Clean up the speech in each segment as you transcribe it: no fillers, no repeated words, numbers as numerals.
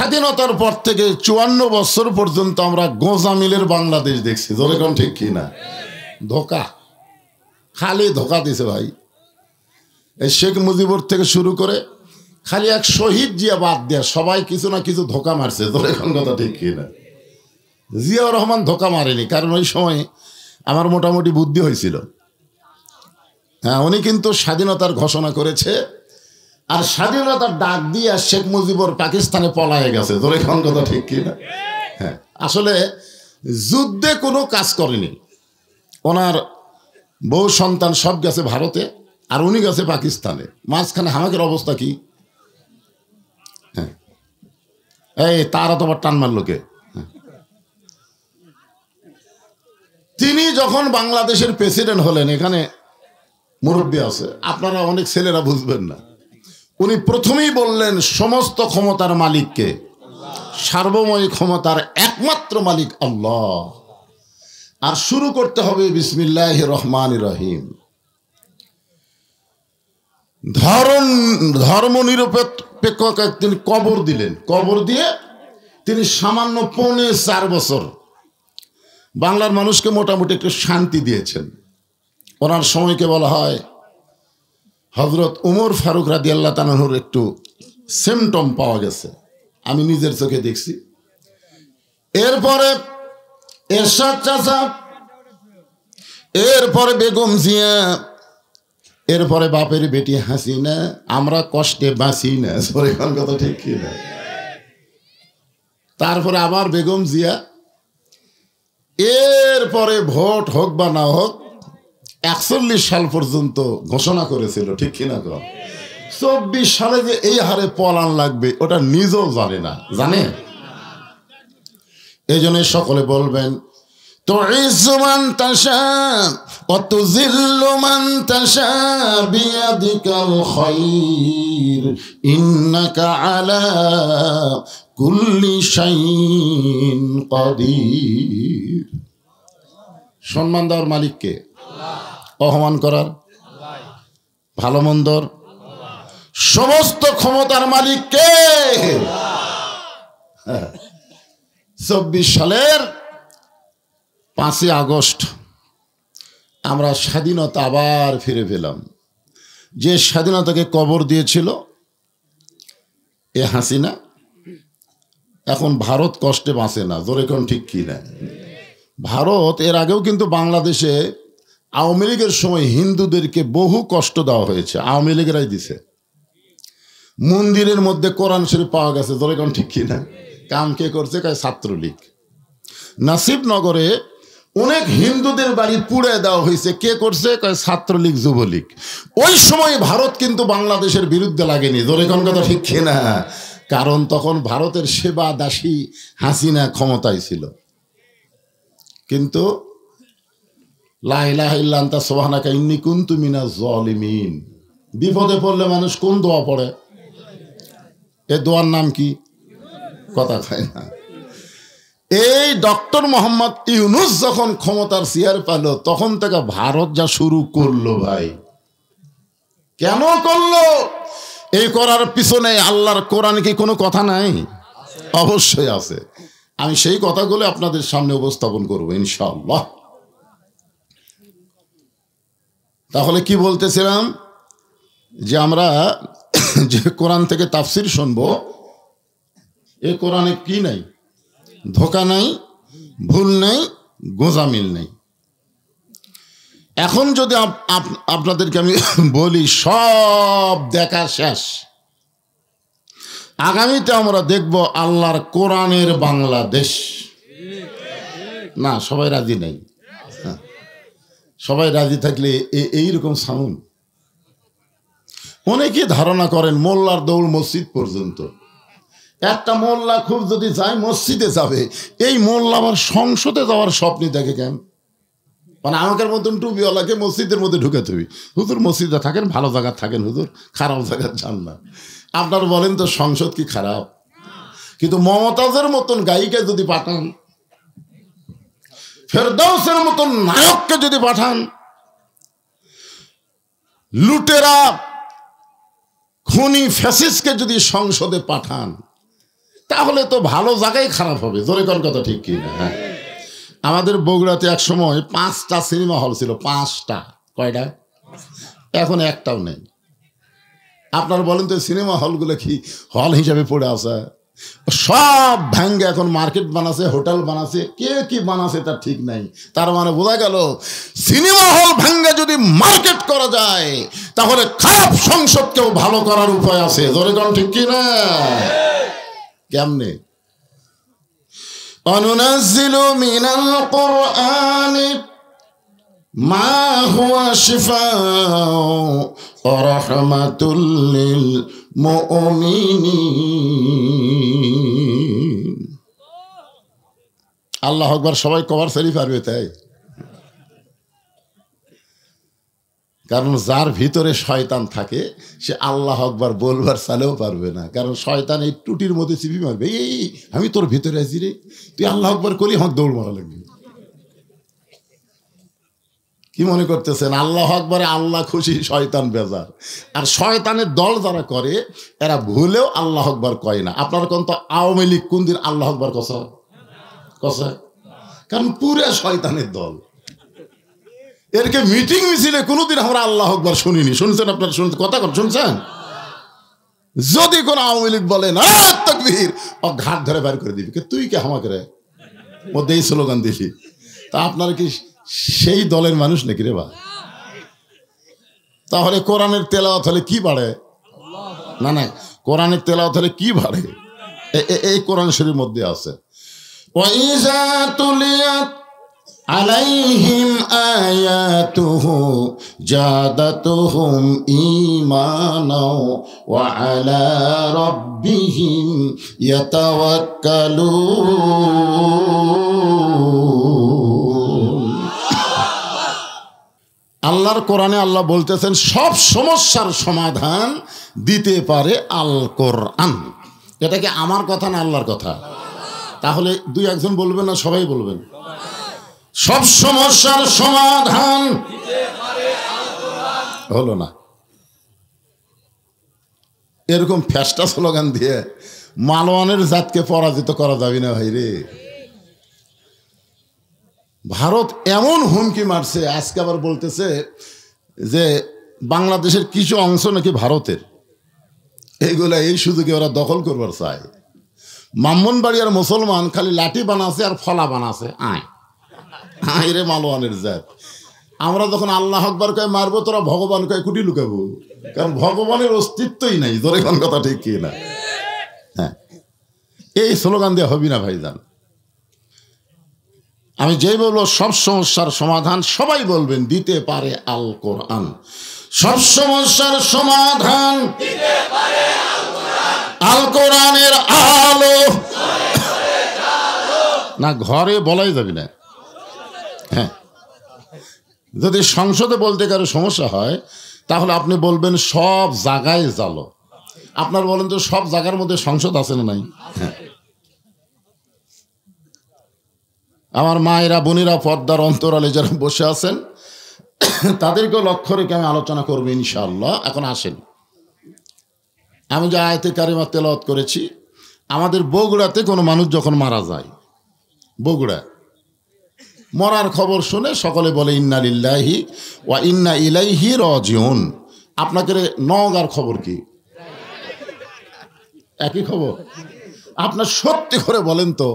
স্বাধীনতার পর থেকে 54 বছর পর্যন্ত আমরা গোজামিলের বাংলাদেশ দেখছি। ধরে কোন ঠিক কি না? ধোকা, খালি ধোকা দিছে ভাই। এই শেখ মুজিবুর থেকে শুরু করে খালি এক শহীদ জিয়া বাদ দেয়া সবাই কিছু না কিছু ধোকা মারছে। ধরে কোন কথা ঠিক কি না? জিয়াউর রহমান ধোকা মারেনি, কারণ ওই সময় আমার মোটামুটি বুদ্ধি হয়েছিল। হ্যাঁ, উনি কিন্তু স্বাধীনতার ঘোষণা করেছে, আর স্বাধীনতার ডাক দিয়ে শেখ মুজিবুর পাকিস্তানে পলায়ে গেছে। ধরে কোন কথা ঠিক কি না? হ্যাঁ, আসলে যুদ্ধে কোনো কাজ করেনি। ওনার বউ সন্তান সব গেছে ভারতে, আর উনি গেছে পাকিস্তানে। মাঝখানে হামাকের অবস্থা কি? হ্যাঁ, এই তারা তোমার টান মারল কে? তিনি যখন বাংলাদেশের প্রেসিডেন্ট হলেন, এখানে মুরব্বী আছে, আপনারা অনেক ছেলেরা বুঝবেন না, উনি প্রথমেই বললেন সমস্ত ক্ষমতার মালিককে, সার্বময় ক্ষমতার একমাত্র মালিক আল্লাহ, আর শুরু করতে হবে বিসমিল্লাহির রহমানির রহিম। ধর্মনিরপেক্ষ তিনি কবর দিলেন। কবর দিয়ে তিনি সামান্য 4.5 বছর বাংলার মানুষকে মোটামুটি একটু শান্তি দিয়েছেন। ওনার সময়কে বলা হয় হজরত উমর ফারুক রাদিয়াল্লাহু তাআলা আনহুর একটু সিমটম পাওয়া গেছে, আমি নিজের চোখে দেখছি। এরপরে এরশাদ চাচা, এরপরে বেগম জিয়া, এরপরে বাপের বেটি হাসিনা। আমরা কষ্টে বাঁচি না, কথা ঠিক কি না? তারপরে আবার বেগম জিয়া, এরপরে ভোট হোক বা না হোক 41 সাল পর্যন্ত ঘোষণা করেছিল, ঠিক কিনা? 24 সালে যে এই হারে পলান লাগবে ওটা নিজেও জানে না, জানে? এই জন্য সকলে বলবেন তুইজ্জু মান তাশা ওয়া তুযিল্লু মান তাশা বিয়াদিকাল খায়র ইন্নাকা আলা কুল্লি শাইইন কাদির। সম্মান দেওয়ার মালিককে, অপমান করার, ভালো মন্দর সমস্ত ক্ষমতার মালিককে। 24 সালের 5ই আগস্ট আমরা স্বাধীনতা আবার ফিরে পেলাম। যে স্বাধীনতাকে কবর দিয়েছিল এ হাসিনা, এখন ভারত কষ্টে বাঁচে না। জোরে কোন ঠিক কি না? ভারত এর আগেও কিন্তু বাংলাদেশে আওয়ামী লীগের সময় হিন্দুদেরকে বহু কষ্ট দেওয়া হয়েছে, আওয়ামী লীগেরাই দিছে। মন্দিরের মধ্যে কোরআন শরীফ পাওয়া গেছে। জোরে কোন ঠিক কি না? কাম কে করছে? কয় ছাত্রলীগ। নাসিবনগরে অনেক হিন্দুদের বাড়ি পুড়ে দেওয়া হয়েছে, কে করছে? কয় ছাত্রলীগ, যুবলীগ। ওই সময় ভারত কিন্তু বাংলাদেশের বিরুদ্ধে লাগেনি। জোরে কোন কথা ঠিক কি না? কারণ তখন ভারতের সেবা দাসী হাসিনা ক্ষমতায় ছিল। কিন্তু লা ইলাহা ইল্লা আনতা সুবহানাকা ইন্নী কুনতু মিনাজ জালিমিন, বিপদে পড়লে মানুষ কোন দোয়া পড়ে? এ দোয়ার নাম কি? কথা খায় না। এই ডক্টর মোহাম্মদ ইউনুস যখন ক্ষমতার চেয়ার পেল, তখন থেকে ভারত যা শুরু করলো ভাই। কেন করলো? এই করার পিছনে আল্লাহর কোরআনে কি কোনো কথা নাই? অবশ্যই আছে। আমি সেই কথাগুলো আপনাদের সামনে উপস্থাপন করব ইনশাআল্লাহ। তাহলে কি বলতেছিলাম, যে আমরা যে কোরআন থেকে তাফসির শুনবো, এই কোরআনে কি নাই? ধোকা নাই, ভুল নাই, গোঁজামিল নাই। এখন যদি আপনাদেরকে আমি বলি সব দেখা শেষ, আগামীতে আমরা দেখব আল্লাহর কোরআনের বাংলাদেশ। না, সবাই রাজি নাই। সবাই রাজি থাকলে এইরকম সাউন্ড। অনেকে ধারণা করেন মোল্লার দৌড় মসজিদ পর্যন্ত। একটা মোল্লা খুব যদি যায় মসজিদে যাবে, এই মোল্লা আবার সংসদে যাওয়ার স্বপ্নই দেখে কেন? মানে আমাদের মতন টুপিওয়ালাকে মসজিদের মধ্যে ঢুকাতে হবে। হুজুর মসজিদে থাকেন, ভালো জায়গায় থাকেন, হুজুর খারাপ জায়গায় যান না। আপনার বলেন তো সংসদ কি খারাপ? কিন্তু মমতাজের মতন গায়িকা যদি পাঠান, ফেরদাউসের মতন নায়ককে যদি পাঠান, লুটেরা খুনি ফ্যাসিস্টকে যদি সংসদে পাঠান, তাহলে তো ভালো জায়গায় খারাপ হবে। জোরে কোন কথা ঠিক কি না? হ্যাঁ, আমাদের বগুড়াতে এক সময় 5টা সিনেমা হল ছিল, 5টা। কয়টা? এখন একটাও নেই। আপনারা বলেন তো সিনেমা হলগুলো কি হল হিসাবে পড়ে আছে? সব ভাঙ্গে এখন মার্কেট বানাছে, হোটেল বানাছে, কে কি বানাছে তার ঠিক নাই। তার মানে বোঝা গেল সিনেমা হল ভাঙ্গে যদি মার্কেট করা যায় তাহলে খারাপ সংসদকেও ভালো করার উপায় আছে। জোরে কোন ঠিক কি না? কেমনে? অনুনাজ্জিলু মিনাল কুরআনি মা হুয়া শিফাউ ওয়া রাহমাতুল লিল মুমিনিন। আল্লাহু আকবার সবাই কভার সারি পারবে তাই? কারণ যার ভিতরে শয়তান থাকে সে আল্লাহু আকবার বলবার চালেও পারবে না। কারণ শয়তান এই টুটির মধ্যে চিপি মারবে, এই আমি তোর ভিতরে আছি রে, তুই আল্লাহু আকবার করি আমাকে দৌড় মারা লাগবে। কি মনে করতেছেন আল্লাহু আকবারে আল্লাহ খুশি, শয়তান বেজার। আর শয়তানের দল যারা করে এরা ভুলেও আল্লাহু আকবার কয় না। আপনার কোন তো আওয়ামী লীগ কোন দিন আল্লাহু আকবার কসা? কারণ পুরা শয়তানের দল। এরকে মিটিং মিছিলে কোনোদিন আমরা আল্লাহু আকবার শুনিনি। শুনছেন আপনারা? শুনছেন? কথা শুনছেন? যদি কোন আওয়ামী লীগ বলে না তাকবীর, ও ঘাট ধরে বের করে দিবি, তুই কে আমাকে রে মধ্যে এই স্লোগান দিলি। তা আপনারা কি সেই দলের মানুষ নাকি রে বা? তাহলে কোরআনের তেলাওয়াত হলে কি বাড়ে? না না, কোরআনের তেলাওয়াত হলে কি বাড়ে? এই কোরআন শরীফের মধ্যে আছে, ওয়াইজা তুলিয়াত আলাইহিম আয়াতুহু জাদাতুহুম ঈমানাও ওয়া আলা রাব্বিহিম ইয়াতাওয়াক্কালুন। আল্লাহর কোরআনে আল্লাহ বলতেছেন সব সমস্যার সমাধান দিতে পারে আল কোরআন। এটা কি আমার কথা না আল্লাহর কথা? তাহলে দুই একজন বলবেন না সবাই বলবেন? সব সমস্যার সমাধান হলো না। এরকম ফেস্টা স্লোগান দিয়ে মালওয়ানের জাতকে পরাজিত করা যাবে না ভাই রে। ভারত এমন হুমকি মারছে, আজকে আবার বলতেছে যে বাংলাদেশের কিছু অংশ নাকি ভারতের, এইগুলা এই সুযোগে ওরা দখল করবার চায়। ব্রাহ্মণবাড়িয়ার মুসলমান খালি লাঠি বানাছে আর ফলা বানাছে। আয় রে মালওয়ানের জাত। আমরা যখন আল্লাহু আকবার কয়ে মারবো, তোরা ভগবান কয়ে কুটি লুকাবো, কারণ ভগবানের অস্তিত্বই নাই। ধরে কোন কথা ঠিক কি না? হ্যাঁ, এই স্লোগান দিয়ে হবি না ভাইজান। আমি যেই বলবো সব সমস্যার সমাধান, সবাই বলবেন দিতে পারে আল কোরআন। সব সমস্যার সমাধান দিতে পারে আল কোরআনের আলো। না ঘরে বলাই যাবে না। হ্যাঁ, যদি সংসদে বলতে কারো সমস্যা হয় তাহলে আপনি বলবেন সব জায়গায় জালো। আপনার বলেন তো সব জায়গার মধ্যে সংসদ আছে না নাই? হ্যাঁ, আমার মায়েরা বোনেরা পর্দার অন্তরালে যারা বসে আছেন তাদেরকেও লক্ষ্য রেখে আমি আলোচনা করবো ইনশাআল্লাহ। এখন আসেন, আমি যে আয়াতে কারিমা তেলাওয়াত করেছি, আমাদের বগুড়াতে কোনো মানুষ যখন মারা যায়, বগুড়া মরার খবর শুনে সকলে বলে ইন্না লিল্লাহি ওয়া ইন্না ইলাইহি রাজিউন। আপনাকে নওগাঁর খবর কি? একই খবর? আপনার সত্যি করে বলেন তো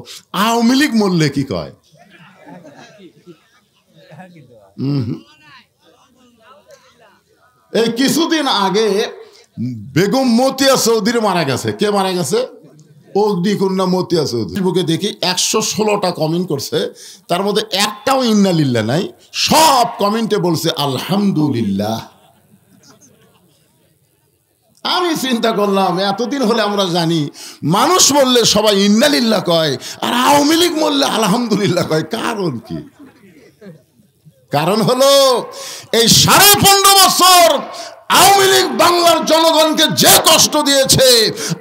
আওয়ামী লীগ মরলে কি কয়? এই কিছুদিন আগে বেগম মতিয়া চৌধুরী মারা গেছে। কে মারা গেছে? অগ্নিকন্যা মতিয়া চৌধুরী। বুকে দেখি 116টা কমেন্ট করছে, তার মধ্যে একটাও ইন্না লিল্লাহ নাই। সব কমেন্টে বলছে আলহামদুলিল্লাহ। আমি চিন্তা করলাম এতদিন হলে আমরা জানি মানুষ মরলে সবাই ইন্না লিল্লাহ কয়, আর আওয়ামী লীগ মরলে আলহামদুলিল্লাহ কয়। কারণ কি? কারণ হলো এই 15.5 বছর আওয়ামী লীগ বাংলার জনগণকে যে কষ্ট দিয়েছে,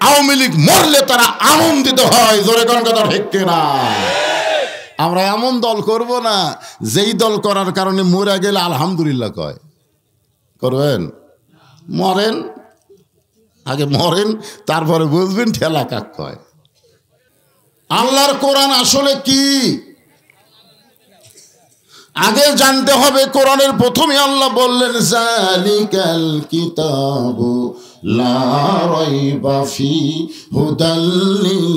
আওয়ামী লীগ মরলে তারা আনন্দিত হয়। জোরে কোন কথা ঠিক কিনা? আমরা এমন দল করব না যেই দল করার কারণে মরে গেলে আলহামদুলিল্লাহ কয়। করবেন? মরেন, আগে মরেন, তারপরে বুঝবেন ঠেলা কাক কয়। আল্লাহর কোরআন আসলে কি আগে জানতে হবে। কোরআনের প্রথমে আল্লাহ বললেন যালিকাল কিতাবু লা রাইবা ফি হুদাল লিল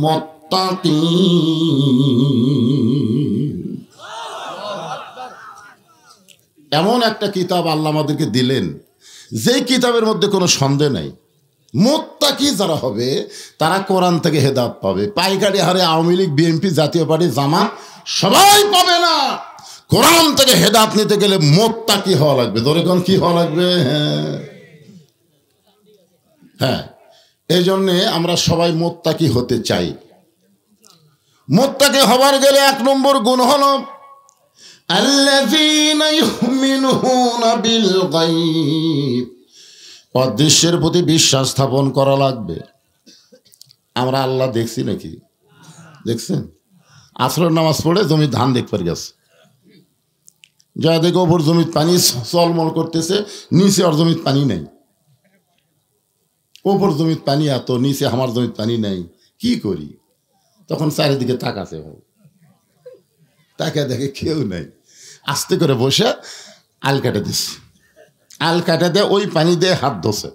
মুত্তাকিন। এমন একটা কিতাব আল্লাহ আমাদেরকে দিলেন যে কিতাবের মধ্যে কোনো সন্দেহ নাই। মুত্তাকি যারা হবে তারা কোরআন থেকে হেদায়েত পাবে। পাইকারি হারে আওয়ামী লীগ, বিএনপি, জাতীয় পার্টি, জামাত সবাই পাবে না। কোরআন থেকে হেদায়েত নিতে গেলে মুত্তাকি হওয়া লাগবে। ধরে কোন কি হওয়া লাগবে? হ্যাঁ, এই জন্যে আমরা সবাই মুত্তাকি হতে চাই। মুত্তাকি হবার গেলে 1 নম্বর গুণ হলো আল্লাযীনা ইউমিনুনা বিল গায়ব, অদৃশ্যের প্রতি বিশ্বাস স্থাপন করা লাগবে। আমরা আল্লাহ দেখছি নাকি? দেখছেন? আসরের নামাজ পড়ে জমি ধান দেখবার গেছে, যা দেখে ওপর জমির পানি চলমল করতেছে, নিচে আর জমির পানি নাই। ওপর জমির পানি এত, নিচে আমার জমির পানি নাই, কি করি? তখন চারিদিকে তাকাছে, তাকে দেখে কেউ নাই। আস্তে করে বসে আল কাটে দিচ্ছে, আল কাটে দিয়ে ওই পানি দিয়ে হাত ধোছে,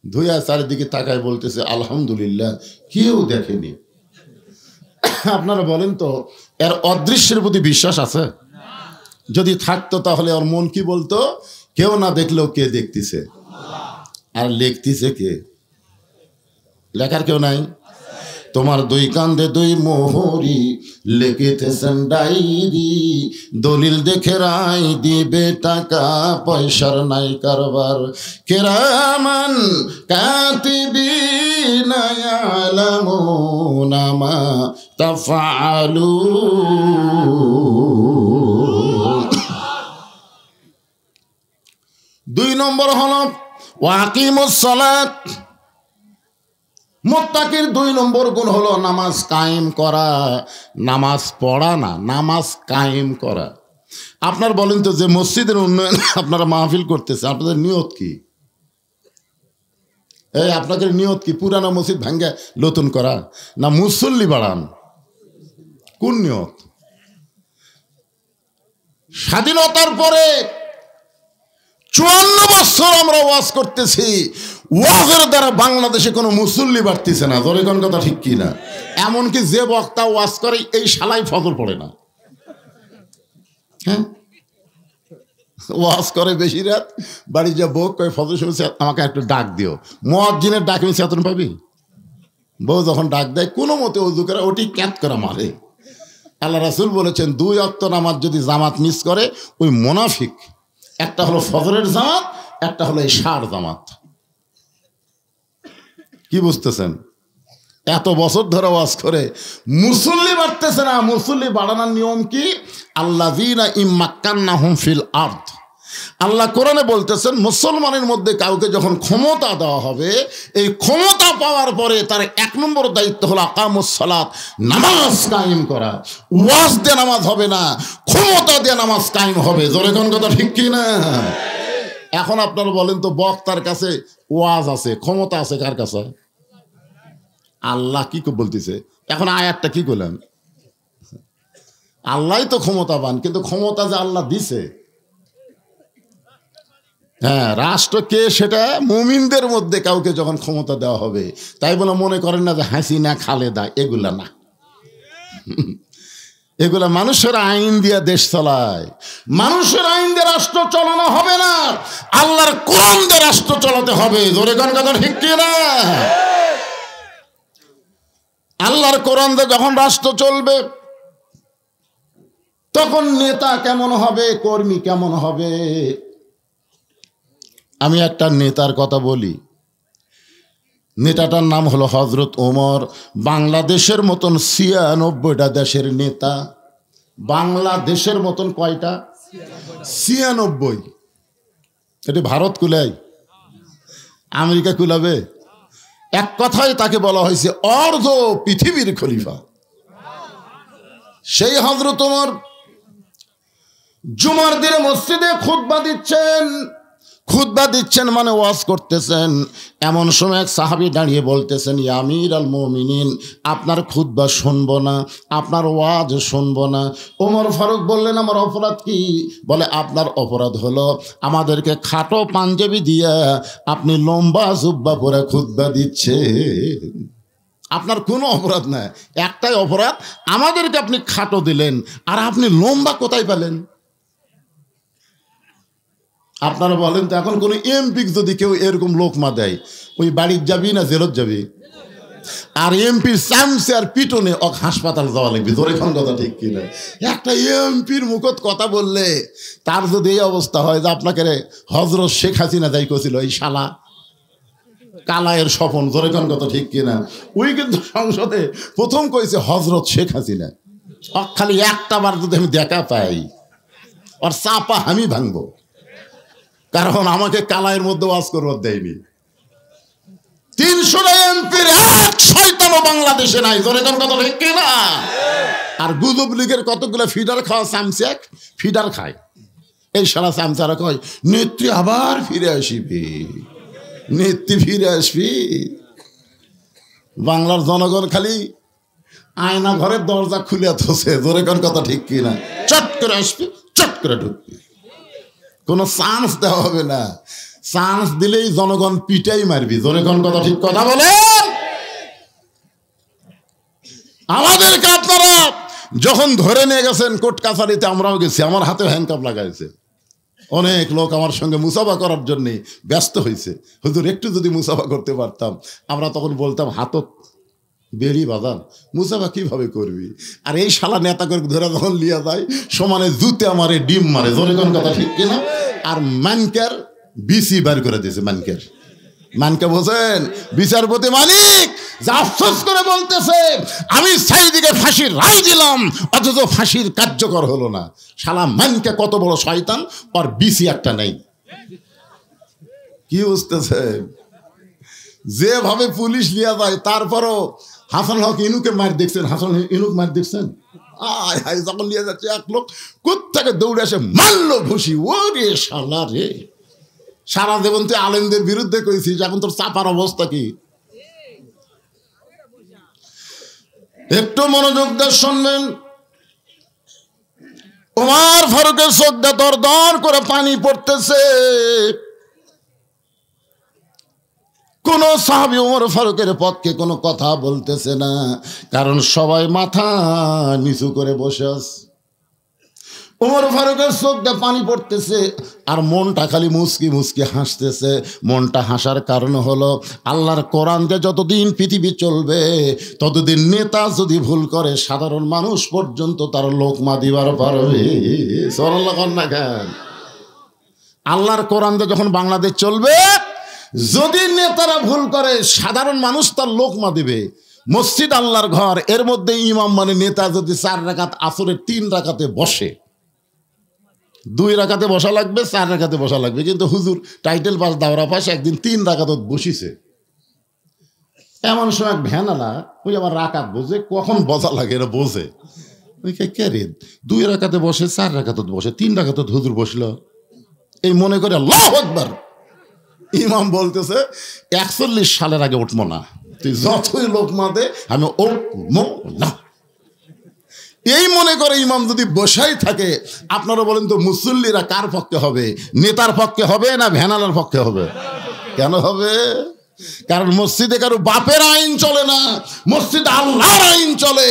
ধুইয়া চারিদিকে তাকায় বলতেছে আলহামদুলিল্লাহ, কেউ দেখেনি। আপনারা বলেন তো, এর অদৃশ্যের প্রতি বিশ্বাস আছে? যদি থাকতো তাহলে ওর মন কি বলতো? কেউ না দেখলেও কে দেখতেছে, আর লিখতেছে কে? লেখার কেউ নাই। তোমার 2 কান্দে 2 মোহরি, লিখিতেছেন ডায়েরি, দলিল দেখে রায় দিবে টাকা পয়সার নাই কারবার। কিরামান কাতিবিনা ইয়ালামুনা মা তাফআলুন। 2 নম্বর হলো ওয়াকিমুস সালাত। মুত্তাকির 2 নম্বর গুণ হলো নামাজ কায়েম করা। নামাজ পড়া না, নামাজ কায়েম করা। আপনার বলেন তো, যে মসজিদের উন্নয়ন আপনারা মাহফিল করতেছে, আপনাদের নিয়ত কি? এই আপনাদের নিয়ত কি? পুরানো মসজিদ ভাঙ্গে নতুন করা, না মুসল্লি বাড়ান? কোন নিয়ত? স্বাধীনতার পরে 54 বছর আমরা ওয়াজ করতেছি, ওয়াজের দ্বারা বাংলাদেশে কোনো মুসল্লি বাড়তেছে না। ধরে কোন কথা ঠিক কি না? এমনকি যে বক্তা ওয়াজ করে এই শালাই ফজর পড়ে না। হ্যাঁ, ওয়াজ করে বেশি রাত, বাড়ি যা বউ কয় ফজর শুনছে আমাকে একটু ডাক দিও। মুয়াজ্জিনের ডাক আমি চেতন পাবি? বউ যখন ডাক দেয় কোনো মতে ওযু করে ওটি ক্যাত করে মারে। আল্লাহ রাসূল বলেছেন 2 ওয়াক্ত নামাজ যদি জামাত মিস করে ওই মুনাফিক। একটা হলো ফজরের জামাত, একটা হলো ইশার জামাত। কি বুঝতেছেন? এত বছর ধরে ওয়াজ করে মুসল্লি বাড়তেছে না। মুসল্লি বাড়ানোর নিয়ম কি? আল্লাযীনা ইম্মাক্কান্নাহুম ফিল আরদ। আল্লাহ কোরআনে বলতেছেন, মুসলমানের মধ্যে কাউকে যখন ক্ষমতা দেওয়া হবে, এই ক্ষমতা পাওয়ার পরে তার 1 নম্বর দায়িত্ব হলো আকামুস সালাত, নামাজ কায়েম করা। ওয়াজ দিয়ে নামাজ হবে না, ক্ষমতা দিয়ে নামাজ কায়েম হবে। জোরে কোন কথা ঠিক কি না? এখন আপনারা বলেন তো, বক্তার কাছে ওয়াজ আছে, ক্ষমতা আছে কার কাছে? আল্লাহ কি বলতেছে? এখন আয়াতটা কি করলেন? আল্লাহই তো ক্ষমতাবান, কিন্তু ক্ষমতা যে আল্লাহ দিছে। হ্যাঁ, রাষ্ট্র কে? সেটা মুমিনদের মধ্যে কাউকে যখন ক্ষমতা দেওয়া হবে, তাই বলে মনে করেন না যে হাসিনা, খালেদা, এগুলা না। এগুলা মানুষের আইন দিয়ে দেশ চালায়। মানুষের আইন দিয়ে রাষ্ট্র চালানো হবে না, আল্লাহর কোরআন দিয়ে রাষ্ট্র চালাতে হবে। জোরে কোন কথা ঠিক কি না? আল্লাহর কোরআন দিয়ে যখন রাষ্ট্র চলবে, তখন নেতা কেমন হবে, কর্মী কেমন হবে? আমি একটা নেতার কথা বলি। নেতাটার নাম হলো হযরত ওমর। বাংলাদেশের মতন 96টা দেশের নেতা। বাংলাদেশের মতন কয়টা? 96। এটি ভারত কুলায়, আমেরিকা কুলাবে? এক কথায় তাকে বলা হয়েছে অর্ধ পৃথিবীর খলিফা। সেই হযরত ওমর জুমার দিনে মসজিদে খুতবা দিচ্ছেন। খুতবা দিচ্ছেন মানে ওয়াজ করতেছেন। এমন সময় এক সাহাবী দাঁড়িয়ে বলতেছেন, ইয়া আমির আল মুমিনিন, আপনার খুতবা শুনবো না, আপনার ওয়াজ শুনবো না। ওমর ফারুক বললেন, আমার অপরাধ কি? বলে, আপনার অপরাধ হলো আমাদেরকে খাটো পাঞ্জাবি দিয়া আপনি লম্বা জুব্বা পরে খুতবা দিচ্ছে। আপনার কোনো অপরাধ নাই, একটাই অপরাধ, আমাদেরকে আপনি খাটো দিলেন, আর আপনি লম্বা কোথায় পেলেন? আপনারা বলেন তো, এখন কোনো এমপি যদি কেউ এরকম লোকমা দেয়, ওই বাড়ির যাবি না জেলত যাবি? আর এমপির চামচে আর পিটনে হাসপাতাল যাওয়া লাগবে। তোর এখন কথা ঠিক কিনা? একটা এমপির মুখত কথা বললে তার যদি এই অবস্থা হয় যে আপনাকে হজরত শেখ হাসিনা যাই করছিল, এই শালা কালায়ের স্বপন, তোর এখন কথা ঠিক কিনা? ওই কিন্তু সংসদে প্রথম কইছে হজরত শেখ হাসিনা। খালি একটা বার যদি আমি দেখা পাই, আর চাপা আমি ভাঙবো, কারণ আমাকে কালায়ের মধ্যে ওয়াজ করবার দেয়নি। 300 এমপির এক শয়তানও বাংলাদেশে নাই, তোর এখন কথা ঠিক কিনা? আর গুজব লীগের কতগুলো ফিডার খাওয়া চামচে ফিডার খায়, এই সারা চামচারা কয় নেত্রী আবার ফিরে আসবি, নেত্রী ফিরে আসবি। বাংলার জনগণ খালি আয়না ঘরের দরজা খুলে থসে, তোর এখন কথা ঠিক কিনা? চট করে আসবি, চট করে ঢুকবি, কোনো চান্স দেওয়া হবে না। চান্স দিলেই জনগণ পিটাই মারবি, জনগণ কথা ঠিক কথা বলে। আমাদেরকে আপনারা যখন ধরে নিয়ে গেছেন কোর্ট কাছারিতে, আমরাও গেছি, আমার হাতে হ্যান্ডকাপ লাগাইছে। অনেক লোক আমার সঙ্গে মুসাফা করার জন্য ব্যস্ত হয়েছে, হুজুর একটু যদি মুসাফা করতে পারতাম। আমরা তখন বলতাম, হাতত বেরি বাজান, মুসাফা কিভাবে করবি? আর এই শালা নেতা করে ধরে যখন লিয়া যায়, সমানে জুতে আমারে ডিম মারে, জনগণ কথা ঠিক কিনা? আর মানকার বিসি বার করে দিয়েছে। মানকে বোঝেন? বিচারপতি মানিক যা আফসোস করে বলতেছে, আমি সাইদিকে ফাঁসির রায় দিলাম, অথচ ফাঁসির কার্যকর হলো না। শালা মানকে কত বড় শয়তান, আর বিসি একটা নেই। কি বুঝতেছে? যেভাবে পুলিশ লিয়া যায়, তারপরও হাসান হক ইনুকে মার দেখছেন? হাসান ইনুক মার দেখছেন? যখন নিয়ে যাচ্ছে এক লোক কোত্থেকে দৌড়ে আসে মারলো ঘুষি। ওরে শালা রে, সারা জীবন তুই আলেমদের বিরুদ্ধে করেছিস, এখন তোর চাপার অবস্থা কি? একটু মনোযোগ দিয়ে শুনবেন। ওমর ফারুকের চোখ দিয়ে দর দর করে পানি পড়তেছে। কোন সাহাবী ওমর ফারুকের পক্ষে কোনো কথা বলতেছে না, কারণ সবাই মাথা নিচু করে বসে আছে। ওমর ফারুকের চোখ দিয়ে পানি পড়তেছে, আর মনটা খালি মুচকি মুচকি হাসতেছে। মনটা হাসার কারণ হলো, আল্লাহর কোরআন দিয়ে যতদিন পৃথিবী চলবে, ততদিন নেতা যদি ভুল করে, সাধারণ মানুষ পর্যন্ত তার লোকমা দিবার পারবে। আল্লাহর কোরআন দিয়ে যখন বাংলাদেশ চলবে, যদি নেতারা ভুল করে, সাধারণ মানুষ তার লোকমা দিবে। মসজিদ আল্লাহর ঘর, এর মধ্যে ইমাম মানে নেতা যদি 4 রাকাত আসরের 3 রাকাতে বসে, 2 রাকাতে বসা লাগবে, 4 রাকাতে বসা লাগবে। কিন্তু হুজুর টাইটেল পাস দাওরা পাস একদিন 3 রাকাত বসিছে। এমন সময় ভ্যানালা, ওই আমার রাকাত বোঝে, কখন বসা লাগে না বোঝে। ওই কে রে 2 রাকাতে বসে, 4 রাকাত বসে, 3 রাকাত হুজুর বসলো, এই মনে করে আল্লাহু আকবার। ইমাম বলতেছে 41 সালের আগে উঠবো না, তুই যতই লোক মাদে আমি উঠবো না। এই মনে করে ইমাম যদি বসাই থাকে, আপনারা বলেন তো মুসল্লিরা কার পক্ষে হবে? নেতার পক্ষে হবে না ভ্যানালার পক্ষে হবে? কেন হবে? কারণ মসজিদে কারো বাপের আইন চলে না, মসজিদে আল্লাহর আইন চলে।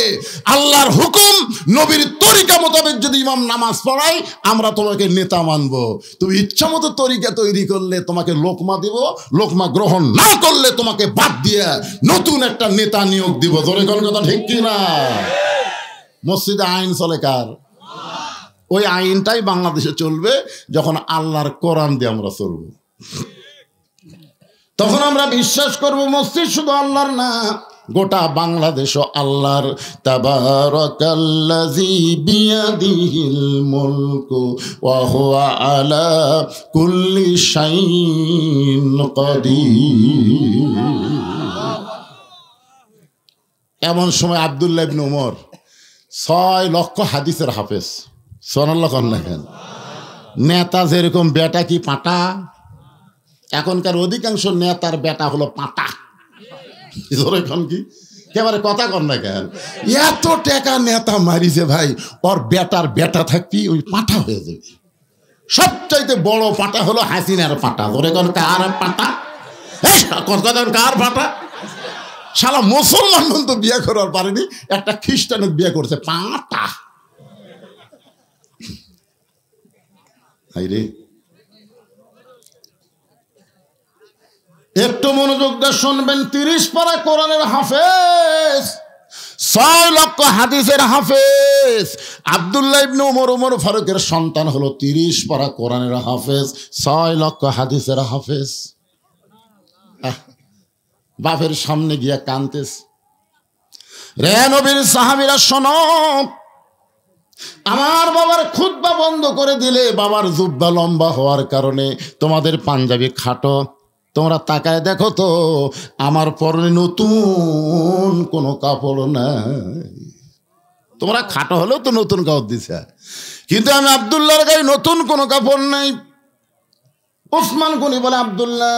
আল্লাহর হুকুম, নবীর তরিকা মোতাবেক যদি ইমাম নামাজ পড়ায়, আমরা তোমাকে নেতা মানবো। তুমি ইচ্ছা মতো তরিকা তৈরি করলে তোমাকে লোকমা দিব, লোকমা গ্রহণ না করলে তোমাকে বাদ দিয়ে নতুন একটা নেতা নিয়োগ দিব। জোরে কোন কথা ঠিক কিনা? মসজিদে আইন চলে কার? ওই আইনটাই বাংলাদেশে চলবে যখন আল্লাহর কোরআন দিয়ে আমরা চলবো। তখন আমরা বিশ্বাস করব মসজিদ শুধু আল্লাহর না, গোটা বাংলাদেশও আল্লাহর। তাবারাকাল্লাযী বিয়াদিহিল মুলকু ওয়া হুয়া আলা কুল্লি শাইইন কাদির। এমন সময় আব্দুল্লাহ ইবনে ওমর 6 লক্ষ হাদিসের হাফেজ, সুবহানাল্লাহ। নেতা যেরকম বেটা কি পাটা, এখনকার অধিকাংশ নেতার বেটা হলো পাটা। এখন কি একেবারে কথা কর না কেন, এত টাকা নেতা মারিছে ভাই, ওর বেটার বেটা থাকবি ওই পাটা হয়ে যাবে। সবচাইতে বড় পাটা হলো হাসিনার পাটা। ওরে কোন কার পাটা, কার পাটা? শালা মুসলমান তো বিয়ে করার পারেনি, একটা খ্রিস্টানের বিয়ে করছে পাটা। রে একটু মনোযোগ দিয়ে শুনবেন। 30 পারা কোরআনের হাফেজ, 6 লক্ষ হাদিসের হাফেজ আব্দুল্লাহ ইবনে উমর ফারুকের সন্তান হলো 30 পারা কোরআনের হাফেজ, 6 লক্ষ হাদিসের হাফেজ। বাপের সামনে গিয়া কানতেস। রে নবীর সাহাবীরা শোনো, আমার বাবার খুতবা বন্ধ করে দিলে বাবার জুব্বা লম্বা হওয়ার কারণে তোমাদের পাঞ্জাবি খাটো। তোমরা তাকায় দেখো তো, আমার পরনে নতুন কোনো কাপড় নাই। তোমরা খাটো হলেও তো নতুন কাপড় দিছে, কিন্তু আমি আব্দুল্লাহর গায়ে নতুন কোনো কাপড় নাই। ওসমান গনি বলে, আব্দুল্লাহ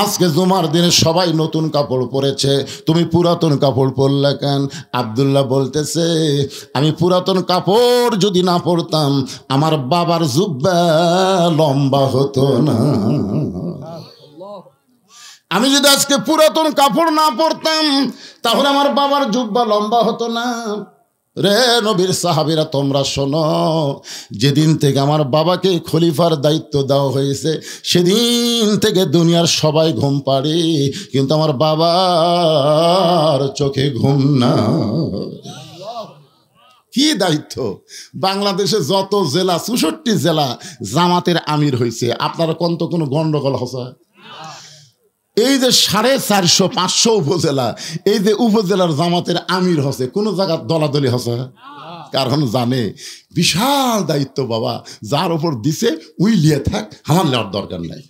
আজকে জুমার দিনে সবাই নতুন কাপড় পরেছে, তুমি পুরাতন কাপড় পরলে কেন? আব্দুল্লাহ বলতেছে, আমি পুরাতন কাপড় যদি না পরতাম আমার বাবার জুব্বা লম্বা হতো না। আমি যদি আজকে পুরাতন কাপড় না পরতাম তাহলে আমার বাবার জুব্বা লম্বা হতো না। রে নবীর সাহাবীরা তোমরা শোনো, যেদিন থেকে আমার বাবাকে খলিফার দায়িত্ব দেওয়া হয়েছে সেদিন থেকে দুনিয়ার সবাই ঘুম পাড়ে, কিন্তু আমার বাবার চোখে ঘুম না। কি দায়িত্ব! বাংলাদেশে যত জেলা, 64 জেলা জামাতের আমির হয়েছে, আপনারা কোন তো কোনো গন্ডগোল হসা? এই যে 450-500 উপজেলা, এই যে উপজেলার জামাতের আমির হসে, কোন জায়গা দলাদলি হসে? কারণ জানে বিশাল দায়িত্ব বাবা, যার উপর দিছে উই লিয়ে থাক, আমার লেওয়ার দরকার নাই।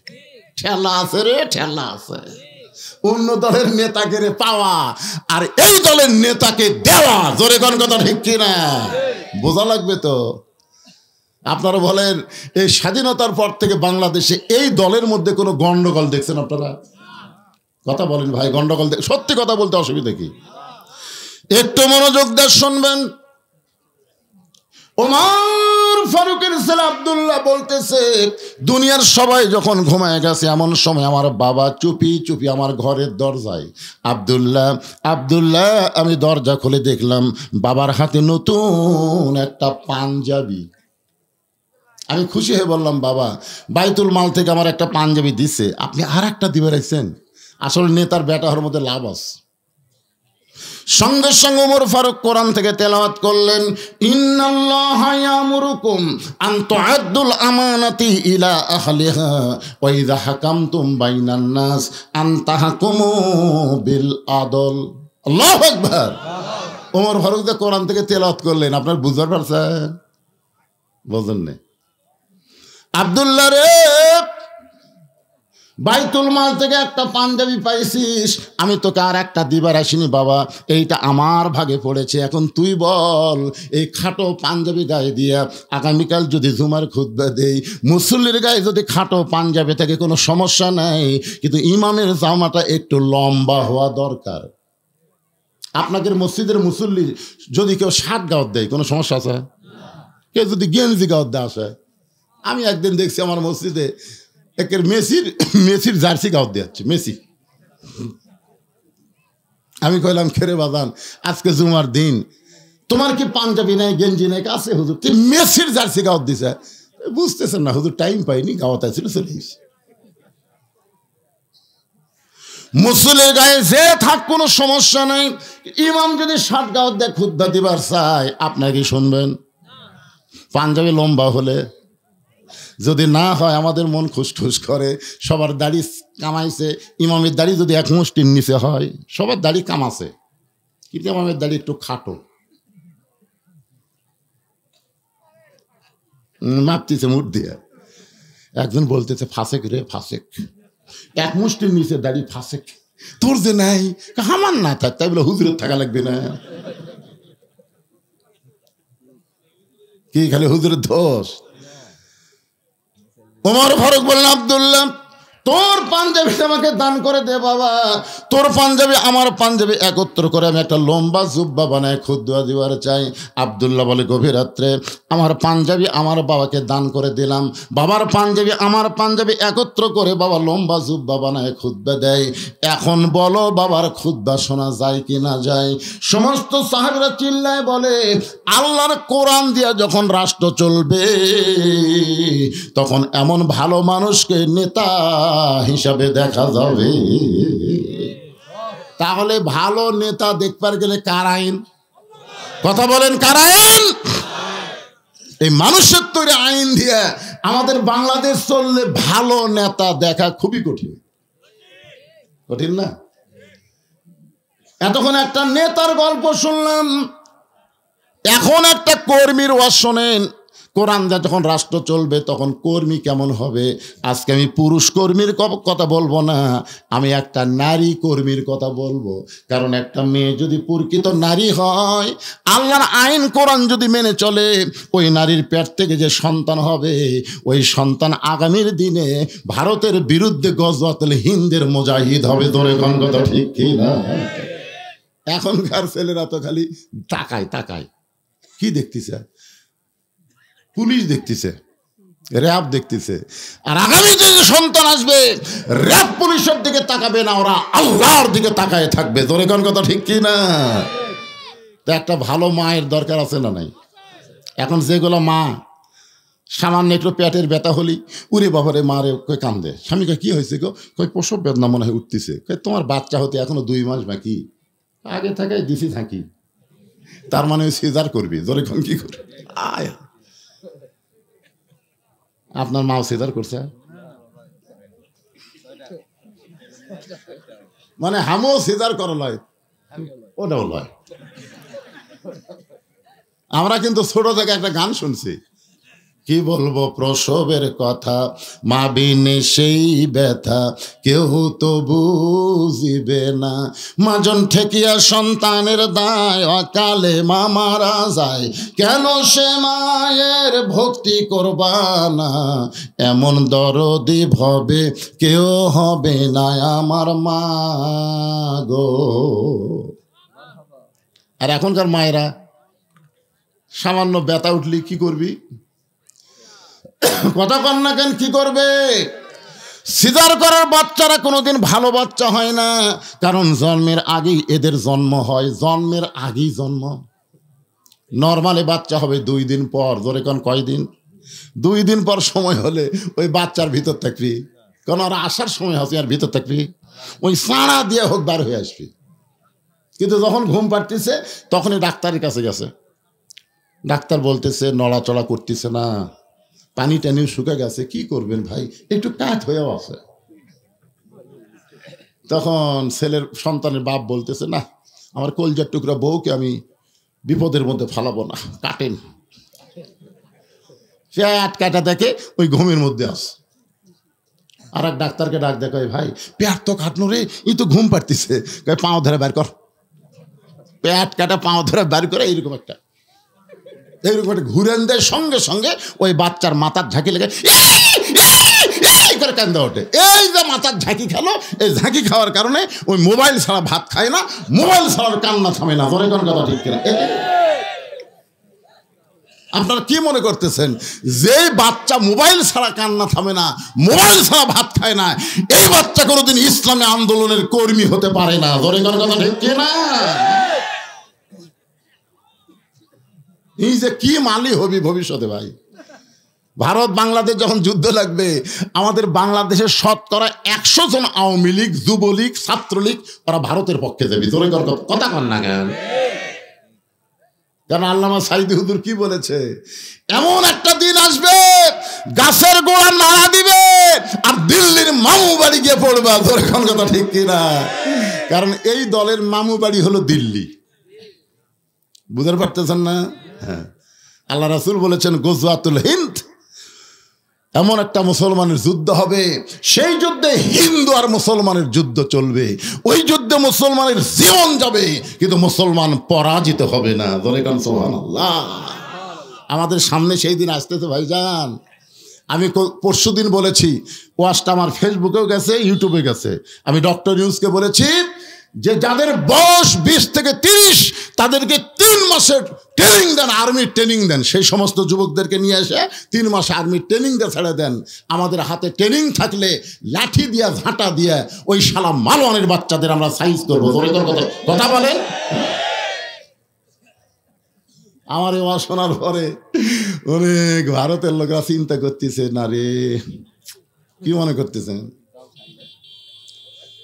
ঠেলা আছে রে, ঠেলা আছে। অন্য দলের নেতাকে পাওয়া আর এই দলের নেতাকে দেওয়া, জোরে কোন কথা ঠিক কিনা? বোঝা লাগবে তো। আপনারা বলেন, এই স্বাধীনতার পর থেকে বাংলাদেশে এই দলের মধ্যে কোনো গন্ডগোল দেখছেন আপনারা? কথা বলেন ভাই, গন্ডগোল সত্যি কথা বলতে অসুবিধা কি? একটু মনোযোগ দিয়ে শুনবেন। ওমর ফারুকের ছেলে আব্দুল্লাহ বলতেছে, দুনিয়ার সবাই যখন ঘুমায় গেছে এমন সময় আমার বাবা চুপি চুপি আমার ঘরের দরজায়, আব্দুল্লাহ আমি দরজা খুলে দেখলাম বাবার হাতে নতুন একটা পাঞ্জাবি। আমি খুশি হয়ে বললাম, বাবা বাইতুল মাল থেকে আমার একটা পাঞ্জাবি দিছে, আপনি আর একটা দিবে রাখছেন। আসলে নেতার বেটা হওয়ার মধ্যে লাভ আছে। সঙ্গে সঙ্গে ওমর ফারুক কোরআন থেকে তেলাওয়াত করলেন, ইন্নাল্লাহা ইয়ামুরুকুম আন তুআদ্দুল আমানাতি ইলা আহলিহা ওয়া ইযা হাকামতুম বাইনান নাস আন তাহকুমু বিল আদল। আল্লাহু আকবার। ওমর ফারুক যে কোরআন থেকে তেলাওয়াত করলেন, আপনার বুঝতে পারছেন? বুঝেন না? আব্দুল্লাহ রে, বাইতুল মাল থেকে একটা পাঞ্জাবি পাইছিস, আমি তোকে আর একটা দিবার আসিনি বাবা, এইটা আমার ভাগে পড়েছে। এখন তুই বল, এই খাটো পাঞ্জাবি গায়ে দিয়া আগামীকাল যদি জুমার খুতবা দেই, মুসল্লির গায়ে যদি খাটো পাঞ্জাবি থাকে কোনো সমস্যা নাই, কিন্তু ইমামের জামাটা একটু লম্বা হওয়া দরকার। আপনাদের মসজিদের মুসল্লি যদি কেউ 60 গাওয়াত দেয় কোনো সমস্যা আছে? কেউ যদি গেঞ্জি গাওয়াত দেয় আসে? আমি একদিন দেখছি আমার মসজিদে একের মেসির জার্সি গাওয়াত দিচ্ছে, মেসি। আমি কইলাম, খেরে বাজান আজকে জুমার দিন, তোমার কি পাঞ্জাবি নাই গেঞ্জি নাই? আছে হুজুর, তুই মেসির জার্সি গাওয়াত দিছে। বুঝতেছেন না হুজুর, টাইম পাইনি, গাওয়াত আসছিল চলে গেছি। মুসল্লির গায়ে যে থাক কোনো সমস্যা নাই, ইমাম যদি 60 গাওয়াত দেয় খুতবা দিবার চায়, আপনার কি শুনবেন? পাঞ্জাবি লম্বা হলে যদি না হয় আমাদের মন খুশখুশ করে। সবার দাড়ি কামাইছে, ইমামের দাড়ি যদি এক মুষ্টির নিচে হয়, সবার দাড়ি কামাছে, কিন্তু ইমামের দাড়ি একটু খাটো, মাপতেছে মুঠ দিয়ে। একজন বলতেছে, ফাসেক রে ফাসেক, এক মুষ্টির নিচে দাড়ি ফাসেক। তোর যে নাই, আমার না থাক, তাই বলে হুজুরের থাকা লাগবে না? কি খালি হুজুরের দোষ? ওমর ফারুক বললেন, আব্দুল্লাহ তোর পাঞ্জাবি আমাকে দান করে দে বাবা, তোর পাঞ্জাবি আমার পাঞ্জাবি একত্র করে আমি একটা লম্বা জুব্বা বানায় খুদ্দুয়া দিবার চাই। আব্দুল্লাহ বলে গভীর রাত্রে আমার পাঞ্জাবি আমার বাবাকে দান করে দিলাম, বাবার পাঞ্জাবি আমার পাঞ্জাবি একত্র করে বাবা লম্বা জুব্বা বানায় খুতবা দেয়। এখন বলো বাবার খুতবা শোনা যায় কি না যায়? সমস্ত সাহাবীরা চিল্লায় বলে আল্লাহর কোরআন দিয়া যখন রাষ্ট্র চলবে তখন এমন ভালো মানুষকে নেতা হিসাবে দেখা যাবে। তাহলে ভালো নেতা দেখবার গেলে কার আইন? কথা বলেন, কার আইন? এই মানুষের তৈরি আইন দিয়ে আমাদের বাংলাদেশ চললে ভালো নেতা দেখা খুবই কঠিন। কঠিন না? এতক্ষণ একটা নেতার গল্প শুনলাম, এখন একটা কর্মীর ওয়াজ শোনেন। কোরআন দিয়ে যখন রাষ্ট্র চলবে তখন কর্মী কেমন হবে। আজকে আমি পুরুষ কর্মীর কথা বলবো না, আমি একটা নারী কর্মীর কথা বলবো। কারণ একটা মেয়ে যদি প্রকৃত নারী হয়, আল্লাহর আইন কোরআন যদি মেনে চলে, ওই নারীর পেট থেকে যে সন্তান হবে ওই সন্তান আগামীর দিনে ভারতের বিরুদ্ধে গজওয়াতুল হিন্দের মুজাহিদ হবে। ধরে কোন কথা ঠিক কি না? এখনকার ছেলেরা তো খালি তাকায় তাকায়, কি দেখতেছে? পুলিশ দেখতেছে, র্যাব দেখতেছে। আর আগামীতে যে সন্তান আসবে র্যাব পুলিশের দিকে তাকাবে না, ওরা আল্লাহর দিকে তাকায় থাকবে। তোর কোন কথা ঠিক কি না? তো একটা ভালো মায়ের দরকার আছে না নাই? এখন যেগুলো মা সামান্য একটু পেটের ব্যথা হলি উরে বাবারে মারে কই কান্দে, স্বামীকে কি হয়েছে গো? কই প্রসব বেদনা মনে হয় উঠতেছে। তোমার বাচ্চা হতে এখনো 2 মাস বাকি, আগে থাকায় দিছি থাকি, তার মানে সিজার করবি। জোরে কোন কি করবি? আয় আপনার মাও সিজার করছে, মানে হামও সিজার করা লয়, ওটাও লয়। আমরা কিন্তু ছোট থেকে একটা গান শুনছি, কি বলবো প্রসবের কথা, মা বিনে সেই ব্যথা কেউ তো বুঝিবে না। মাজন ঠেকিয়া সন্তানের দায় অকালে মা মারা যায়, কেন সে মায়ের ভক্তি করবা না? এমন দরদি ভবে কেউ হবে না আমার মা গো। আর এখনকার মায়েরা সামান্য ব্যথা উঠলি কি করবি? কথা কন না কেন? কি করবে? সিজার করার বাচ্চারা কোনোদিন ভালো বাচ্চা হয় না, কারণ জন্মের আগেই এদের জন্ম হয়, জন্মের আগেই জন্ম। নর্মালি বাচ্চা হবে 2 দিন পর। ধরে কোন কয়দিন? 2 দিন পর সময় হলে ওই বাচ্চার ভিতর থাকবি, কারণ ওরা আসার সময় আছে আর ভিতর থাকবি, ওই সাড়া দিয়ে হোক বার হয়ে আসবি। কিন্তু যখন ঘুম পাড়তেছে তখনই ডাক্তারের কাছে গেছে, ডাক্তার বলতেছে নড়াচড়া করতেছে না, পানি টানিও শুকে গেছে, কি করবেন ভাই, একটু কাঠ হয়েও আছে। তখন ছেলের সন্তানের বাপ বলতেছে না, আমার কলজার টুকরা বউকে আমি বিপদের মধ্যে ফালাবো না, কাটেন। সে কাটা দেখে ওই ঘুমের মধ্যে আস। আর এক ডাক্তারকে ডাক দেখো, ভাই পেট তো কাটনো রে, ই তো ঘুম পাড়তেছে, পাও ধরে বের কর। পেট কাটা পাও ধরে বের করে এইরকম একটা ঘুরেন দেয়, সঙ্গে সঙ্গে ওই বাচ্চার মাথার ঝাঁকি লেগে করে কান্দা ওঠে। এই যে মাথার ঝাঁকি খেলো, এই ঝাঁকি খাওয়ার কারণে ওই মোবাইল ছাড়া ভাত খায় না, মোবাইল ছাড়ার কান্না থামে না। ধরে কোন কথা ঠিক কিনা? আপনারা কি মনে করতেছেন যে বাচ্চা মোবাইল ছাড়া কান্না থামে না, মোবাইল ছাড়া ভাত খায় না, এই বাচ্চা কোনোদিন ইসলামী আন্দোলনের কর্মী হতে পারে না? ধরে কোন কথা ঠিক কিনা? এই যে কি মালি হবি ভবিষ্যতে ভাই। ভারত বাংলাদেশ যখন যুদ্ধ লাগবে, আমাদের বাংলাদেশের শতকরা 100 জন আওয়ামী লীগ, যুবলীগ, ছাত্রলীগ ওরা ভারতের পক্ষে যাবে। তোর কথা কন না কেন? কারণ আল্লামা সাইদি হুজুর কি বলেছে, এমন একটা দিন আসবে গাছের গোড়া নাড়া দিবে আর দিল্লির মামু বাড়ি গিয়ে পড়বা। তোর কোন কথা ঠিক কিনা? কারণ এই দলের মামু বাড়ি হলো দিল্লি। বুঝতে পারতেছেন না? হ্যাঁ, আল্লাহ রাসূল বলেছেন গজওয়াতুল হিন্দ, এমন একটা মুসলমানের যুদ্ধ হবে, সেই যুদ্ধে হিন্দু আর মুসলমানের যুদ্ধ চলবে, ওই যুদ্ধে মুসলমানের জীবন যাবে কিন্তু মুসলমান পরাজিত হবে না। বলে কান সুবহানাল্লাহ। আমাদের সামনে সেই দিন আসতেছে ভাইজান, আমি পরশুদিন বলেছি, ওয়াজটা আমার ফেসবুকেও গেছে, ইউটিউবে গেছে। আমি ডক্টর ইউনূসকে বলেছি যে যাদের বয়স 20 থেকে 30 তাদেরকে 3 মাসের ট্রেনিং দেন, আর্মির ট্রেনিং দেন। সেই সমস্ত যুবকদেরকে নিয়ে এসে 3 মাস আর্মির ট্রেনিং দিয়ে ছেড়ে দেন। আমাদের হাতে ট্রেনিং থাকলে লাঠি দিয়া ঝাঁটা দিয়ে ওই শালা মালওয়ানের বাচ্চাদের আমরা সাইজ করবো। কথা বলেন। আমার এবার শোনার পরে অনেক ভারতের লোকরা চিন্তা করতেছে, না রে, কি মনে করতেছেন?